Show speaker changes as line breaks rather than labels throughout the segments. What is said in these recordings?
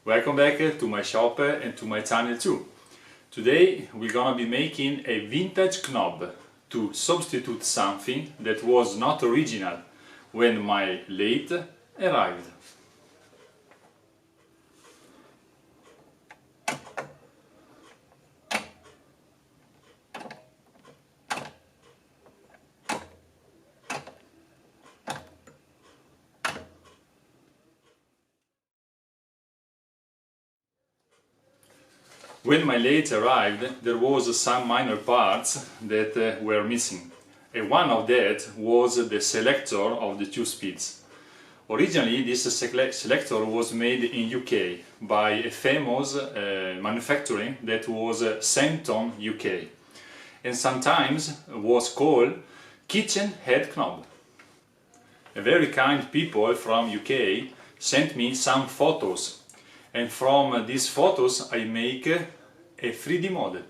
Welcome back to my shop and to my channel too. Today we're gonna be making a vintage knob to substitute something that was not original when my lathe arrived. When my lathe arrived, there was some minor parts that were missing, and one of that was the selector of the two speeds. Originally, this selector was made in UK by a famous manufacturer that was Bantam, UK, and sometimes was called kitchen head knob. A very kind people from UK sent me some photos. And from these photos I make a 3D model.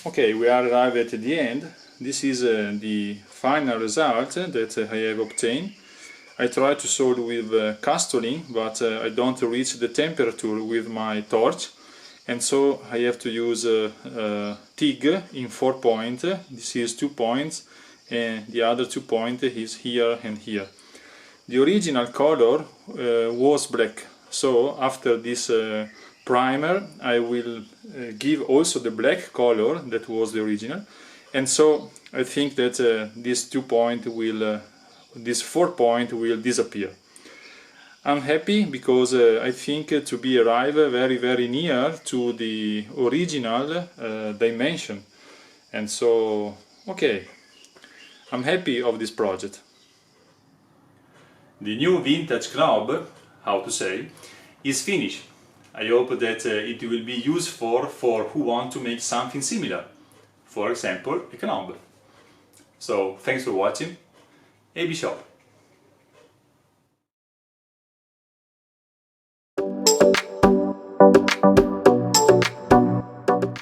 Okay, we are arrived at the end. This is the final result that I have obtained. I try to solder with castoline, but I don't reach the temperature with my torch, and so I have to use TIG in 4 points. This is 2 points, and the other 2 points is here and here. The original color was black, so after this primer I will give also the black color that was the original, and so I think that this 2 point will this 4 point will disappear. I'm happy because I think to be arrived very near to the original dimension, and so okay, I'm happy of this project. The new vintage knob, how to say, is finished. I hope that it will be useful for who want to make something similar, for example a knob. So thanks for watching. AB Shop.